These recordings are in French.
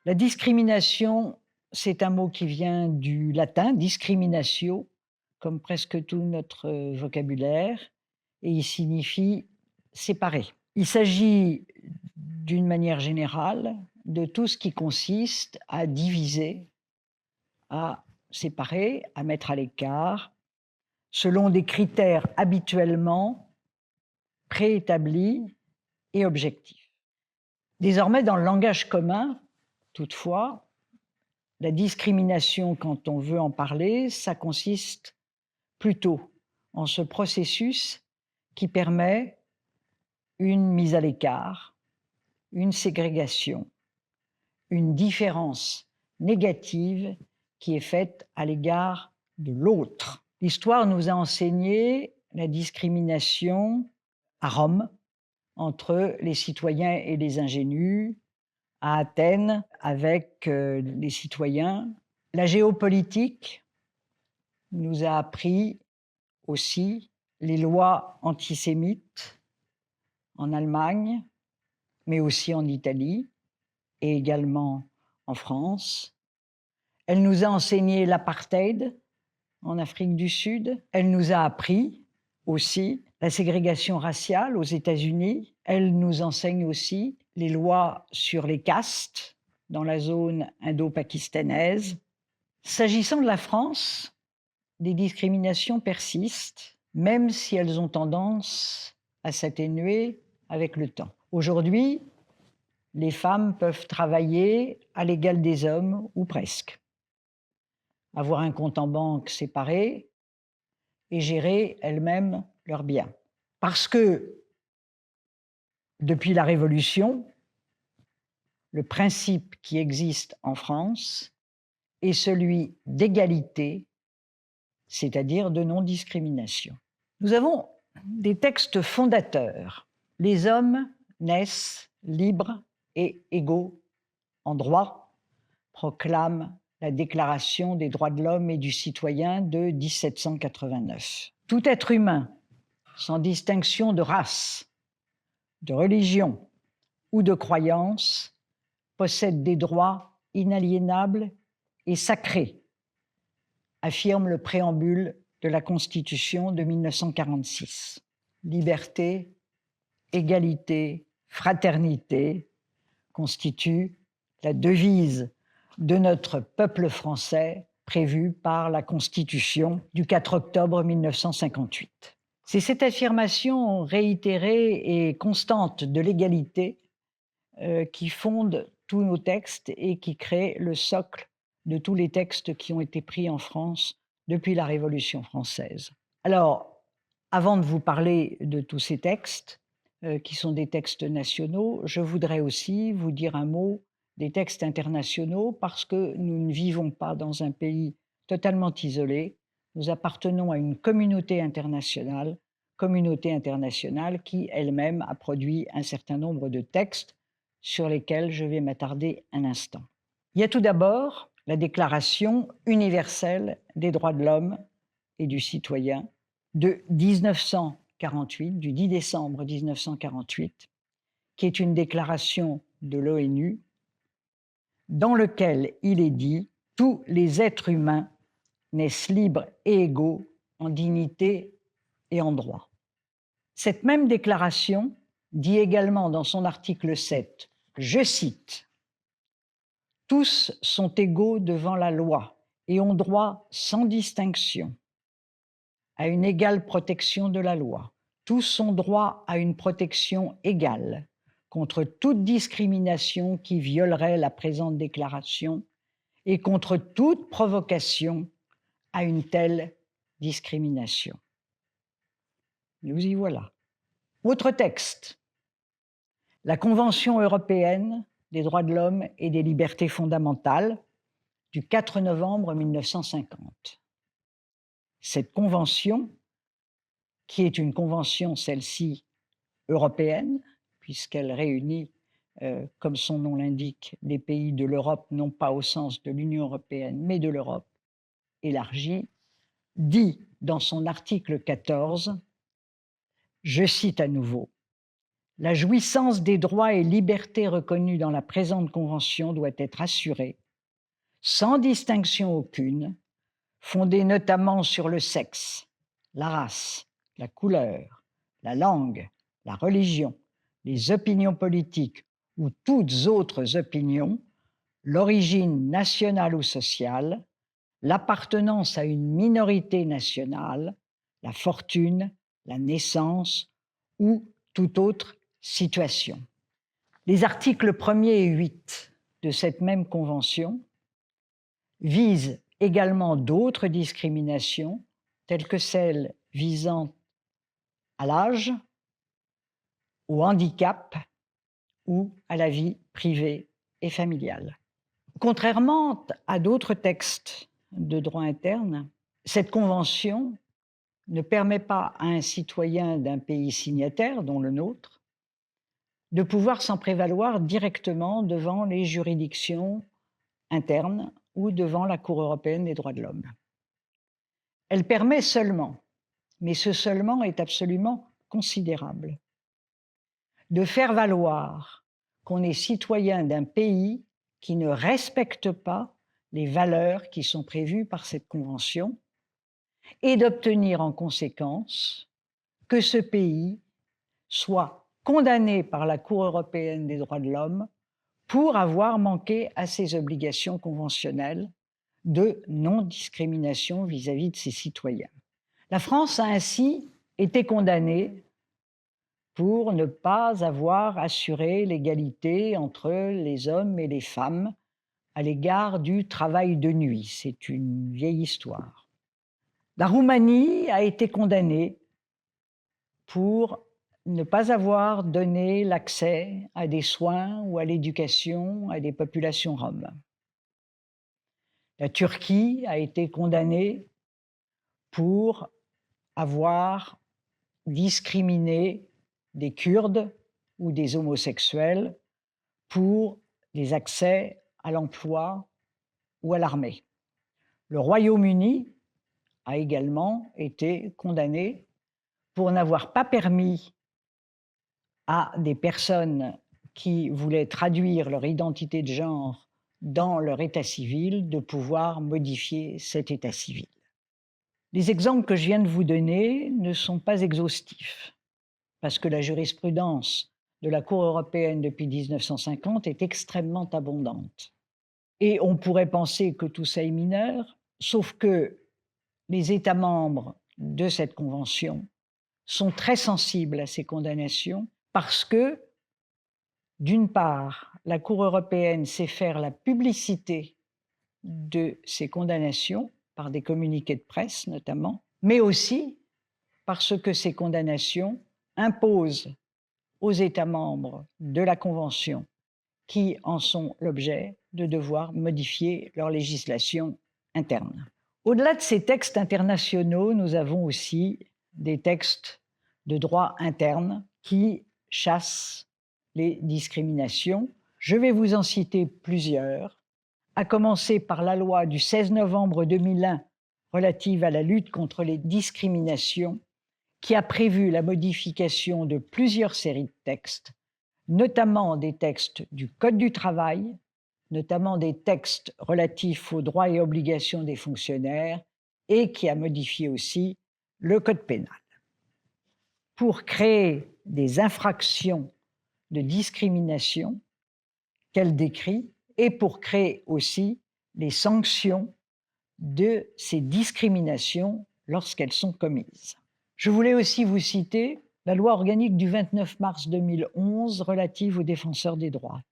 La discrimination, c'est un mot qui vient du latin discriminatio, comme presque tout notre vocabulaire, et il signifie séparer. Il s'agit, d'une manière générale, de tout ce qui consiste à diviser, à séparer, à mettre à l'écart, selon des critères habituellement préétablis et objectifs. Désormais, dans le langage commun, toutefois, la discrimination, quand on veut en parler, ça consiste plutôt en ce processus qui permet une mise à l'écart, une ségrégation, une différence négative qui est faite à l'égard de l'autre. L'histoire nous a enseigné la discrimination à Rome entre les citoyens et les ingénus, à Athènes avec les citoyens. La géopolitique nous a appris aussi les lois antisémites en Allemagne, mais aussi en Italie et également en France. Elle nous a enseigné l'apartheid en Afrique du Sud. Elle nous a appris aussi la ségrégation raciale aux États-Unis. Elle nous enseigne aussi les lois sur les castes dans la zone indo-pakistanaise. S'agissant de la France, des discriminations persistent, même si elles ont tendance à s'atténuer avec le temps. Aujourd'hui, les femmes peuvent travailler à l'égal des hommes, ou presque, avoir un compte en banque séparé et gérer elles-mêmes leurs biens. Parce que, depuis la Révolution, le principe qui existe en France est celui d'égalité, c'est-à-dire de non-discrimination. Nous avons des textes fondateurs. Les hommes naissent libres et égaux en droit, proclame la Déclaration des droits de l'homme et du citoyen de 1789. Tout être humain, sans distinction de race, de religion ou de croyance, possède des droits inaliénables et sacrés, affirme le préambule de la Constitution de 1946. Liberté, égalité, fraternité constituent la devise de notre peuple français prévue par la Constitution du 4 octobre 1958. C'est cette affirmation réitérée et constante de l'égalité qui fonde tous nos textes et qui crée le socle de tous les textes qui ont été pris en France depuis la Révolution française. Alors, avant de vous parler de tous ces textes, qui sont des textes nationaux, je voudrais aussi vous dire un mot des textes internationaux parce que nous ne vivons pas dans un pays totalement isolé. Nous appartenons à une communauté internationale qui elle-même a produit un certain nombre de textes sur lesquels je vais m'attarder un instant. Il y a tout d'abord la Déclaration universelle des droits de l'homme et du citoyen de 1948, du 10 décembre 1948, qui est une déclaration de l'ONU dans laquelle il est dit « Tous les êtres humains naissent libres et égaux en dignité et en droit ». Cette même déclaration dit également dans son article 7, je cite, « Tous sont égaux devant la loi et ont droit sans distinction à une égale protection de la loi. Tous ont droit à une protection égale contre toute discrimination qui violerait la présente déclaration et contre toute provocation à une telle discrimination. » Nous y voilà. Autre texte, la Convention européenne des droits de l'homme et des libertés fondamentales du 4 novembre 1950. Cette convention, qui est une convention, celle-ci, européenne, puisqu'elle réunit, comme son nom l'indique, les pays de l'Europe, non pas au sens de l'Union européenne, mais de l'Europe élargie, dit dans son article 14, je cite à nouveau, La jouissance des droits et libertés reconnus dans la présente Convention doit être assurée, sans distinction aucune, fondée notamment sur le sexe, la race, la couleur, la langue, la religion, les opinions politiques ou toutes autres opinions, l'origine nationale ou sociale, l'appartenance à une minorité nationale, la fortune, la naissance ou toute autre situation. Les articles 1er et 8 de cette même convention visent également d'autres discriminations, telles que celles visant à l'âge, au handicap ou à la vie privée et familiale. Contrairement à d'autres textes de droit interne, cette convention ne permet pas à un citoyen d'un pays signataire, dont le nôtre, de pouvoir s'en prévaloir directement devant les juridictions internes ou devant la Cour européenne des droits de l'homme. Elle permet seulement, mais ce seulement est absolument considérable, de faire valoir qu'on est citoyen d'un pays qui ne respecte pas les valeurs qui sont prévues par cette convention et d'obtenir en conséquence que ce pays soit condamné par la Cour européenne des droits de l'homme pour avoir manqué à ses obligations conventionnelles de non-discrimination vis-à-vis de ses citoyens. La France a ainsi été condamnée pour ne pas avoir assuré l'égalité entre les hommes et les femmes à l'égard du travail de nuit. C'est une vieille histoire. La Roumanie a été condamnée pour ne pas avoir donné l'accès à des soins ou à l'éducation à des populations roms. La Turquie a été condamnée pour avoir discriminé des Kurdes ou des homosexuels pour les accès à l'emploi ou à l'armée. Le Royaume-Uni a également été condamné pour n'avoir pas permis à des personnes qui voulaient traduire leur identité de genre dans leur état civil de pouvoir modifier cet état civil. Les exemples que je viens de vous donner ne sont pas exhaustifs, parce que la jurisprudence de la Cour européenne depuis 1950 est extrêmement abondante. Et on pourrait penser que tout ça est mineur, sauf que les États membres de cette convention sont très sensibles à ces condamnations parce que, d'une part, la Cour européenne sait faire la publicité de ces condamnations, par des communiqués de presse notamment, mais aussi parce que ces condamnations imposent aux États membres de la Convention qui en sont l'objet de devoir modifier leur législation interne. Au-delà de ces textes internationaux, nous avons aussi des textes de droit interne qui chassent les discriminations. Je vais vous en citer plusieurs, à commencer par la loi du 16 novembre 2001 relative à la lutte contre les discriminations, qui a prévu la modification de plusieurs séries de textes, notamment des textes du Code du travail, notamment des textes relatifs aux droits et obligations des fonctionnaires, et qui a modifié aussi le Code pénal. Pour créer des infractions de discrimination qu'elle décrit, et pour créer aussi les sanctions de ces discriminations lorsqu'elles sont commises. Je voulais aussi vous citer la loi organique du 29 mars 2011 relative aux défenseurs des droits.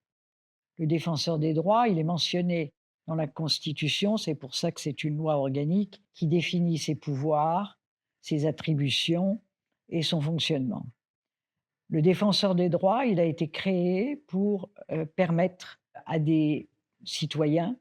Le défenseur des droits, il est mentionné dans la Constitution, c'est pour ça que c'est une loi organique qui définit ses pouvoirs, ses attributions et son fonctionnement. Le défenseur des droits, il a été créé pour permettre à des citoyens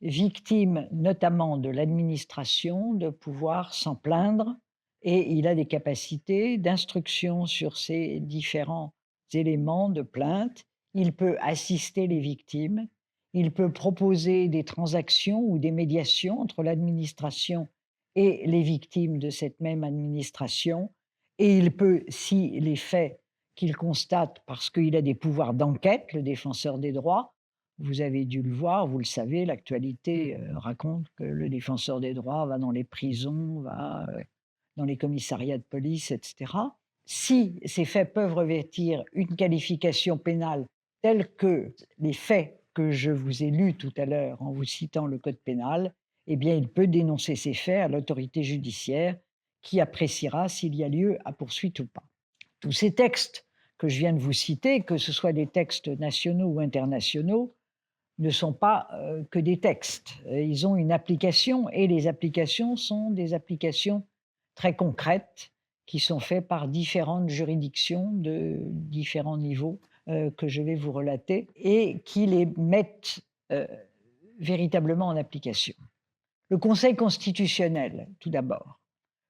victimes notamment de l'administration de pouvoir s'en plaindre, et il a des capacités d'instruction sur ces différents éléments de plainte. Il peut assister les victimes, il peut proposer des transactions ou des médiations entre l'administration et les victimes de cette même administration, et il peut, si les faits qu'il constate parce qu'il a des pouvoirs d'enquête, le défenseur des droits. Vous avez dû le voir, vous le savez, l'actualité raconte que le défenseur des droits va dans les prisons, va dans les commissariats de police, etc. Si ces faits peuvent revêtir une qualification pénale telle que les faits que je vous ai lus tout à l'heure en vous citant le code pénal, eh bien, il peut dénoncer ces faits à l'autorité judiciaire qui appréciera s'il y a lieu à poursuite ou pas. Tous ces textes que je viens de vous citer, que ce soit des textes nationaux ou internationaux, ne sont pas que des textes. Ils ont une application et les applications sont des applications très concrètes qui sont faites par différentes juridictions de différents niveaux que je vais vous relater et qui les mettent véritablement en application. Le Conseil constitutionnel, tout d'abord,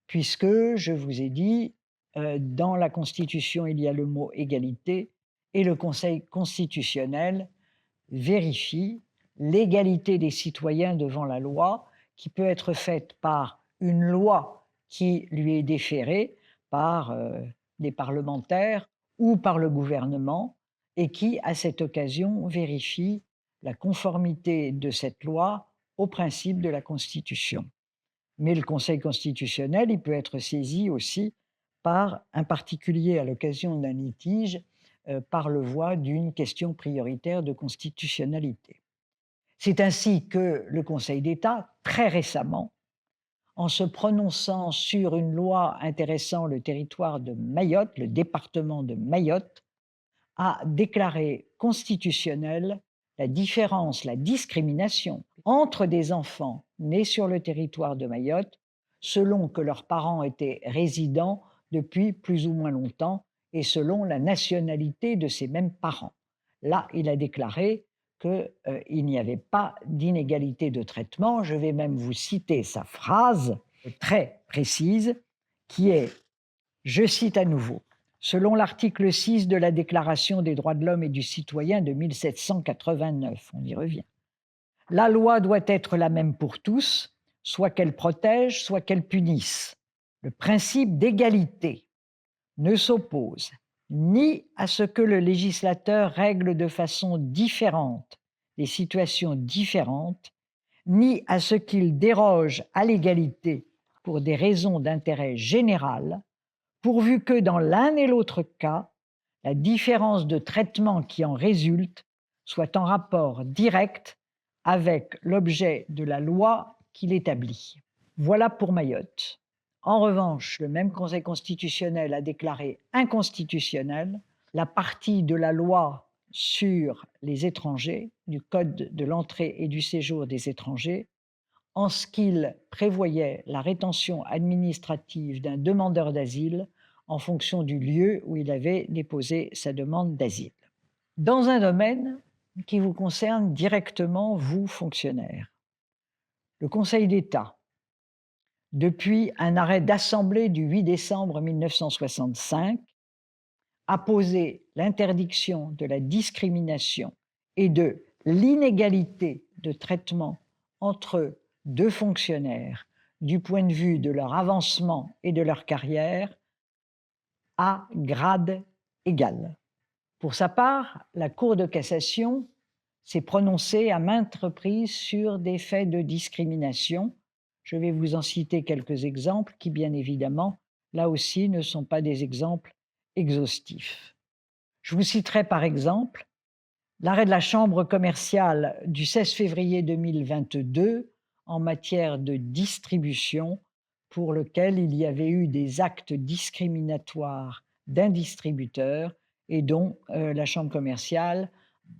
puisque je vous ai dit, dans la Constitution, il y a le mot égalité et le Conseil constitutionnel vérifie l'égalité des citoyens devant la loi qui peut être faite par une loi qui lui est déférée par des parlementaires ou par le gouvernement et qui, à cette occasion, vérifie la conformité de cette loi aux principes de la Constitution. Mais le Conseil constitutionnel, il peut être saisi aussi par un particulier à l'occasion d'un litige par le voie d'une question prioritaire de constitutionnalité. C'est ainsi que le Conseil d'État, très récemment, en se prononçant sur une loi intéressant le territoire de Mayotte, le département de Mayotte, a déclaré constitutionnelle la différence, la discrimination entre des enfants nés sur le territoire de Mayotte selon que leurs parents étaient résidents depuis plus ou moins longtemps et selon la nationalité de ces mêmes parents. Là, il a déclaré qu'il n'y avait pas d'inégalité de traitement. Je vais même vous citer sa phrase très précise qui est, je cite à nouveau, selon l'article 6 de la Déclaration des droits de l'homme et du citoyen de 1789, on y revient. La loi doit être la même pour tous, soit qu'elle protège, soit qu'elle punisse. Le principe d'égalité ne s'oppose ni à ce que le législateur règle de façon différente des situations différentes, ni à ce qu'il déroge à l'égalité pour des raisons d'intérêt général, pourvu que dans l'un et l'autre cas, la différence de traitement qui en résulte soit en rapport direct avec l'objet de la loi qui l'établit. Voilà pour Mayotte. En revanche, le même Conseil constitutionnel a déclaré inconstitutionnelle la partie de la loi sur les étrangers, du Code de l'entrée et du séjour des étrangers, en ce qu'il prévoyait la rétention administrative d'un demandeur d'asile en fonction du lieu où il avait déposé sa demande d'asile. Dans un domaine qui vous concerne directement, vous, fonctionnaires, le Conseil d'État, depuis un arrêt d'Assemblée du 8 décembre 1965, a posé l'interdiction de la discrimination et de l'inégalité de traitement entre deux fonctionnaires du point de vue de leur avancement et de leur carrière à grade égal. Pour sa part, la Cour de cassation s'est prononcée à maintes reprises sur des faits de discrimination. Je vais vous en citer quelques exemples qui, bien évidemment, là aussi, ne sont pas des exemples exhaustifs. Je vous citerai par exemple l'arrêt de la Chambre commerciale du 16 février 2022 en matière de distribution pour lequel il y avait eu des actes discriminatoires d'un distributeur et dont la Chambre commerciale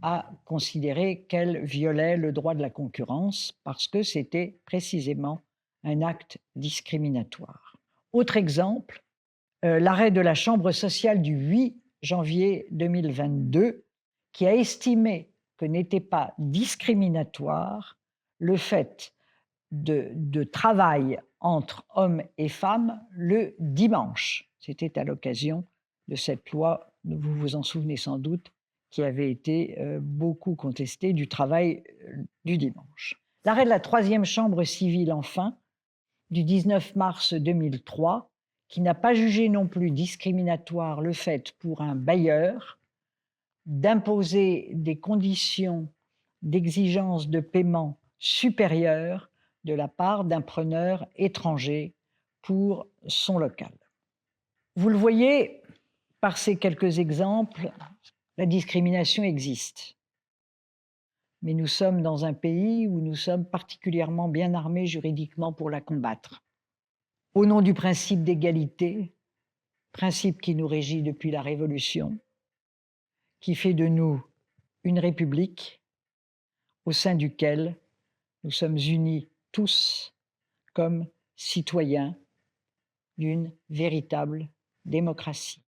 a considéré qu'elle violait le droit de la concurrence parce que c'était précisément un acte discriminatoire. Autre exemple, l'arrêt de la Chambre sociale du 8 janvier 2022 qui a estimé que n'était pas discriminatoire le fait de travail entre hommes et femmes le dimanche. C'était à l'occasion de cette loi, vous vous en souvenez sans doute, qui avait été beaucoup contestée, du travail du dimanche. L'arrêt de la troisième chambre civile, enfin, du 19 mars 2003, qui n'a pas jugé non plus discriminatoire le fait pour un bailleur d'imposer des conditions d'exigence de paiement supérieures de la part d'un preneur étranger pour son local. Vous le voyez, par ces quelques exemples, la discrimination existe. Mais nous sommes dans un pays où nous sommes particulièrement bien armés juridiquement pour la combattre. Au nom du principe d'égalité, principe qui nous régit depuis la Révolution, qui fait de nous une république au sein duquel nous sommes unis tous comme citoyens d'une véritable démocratie.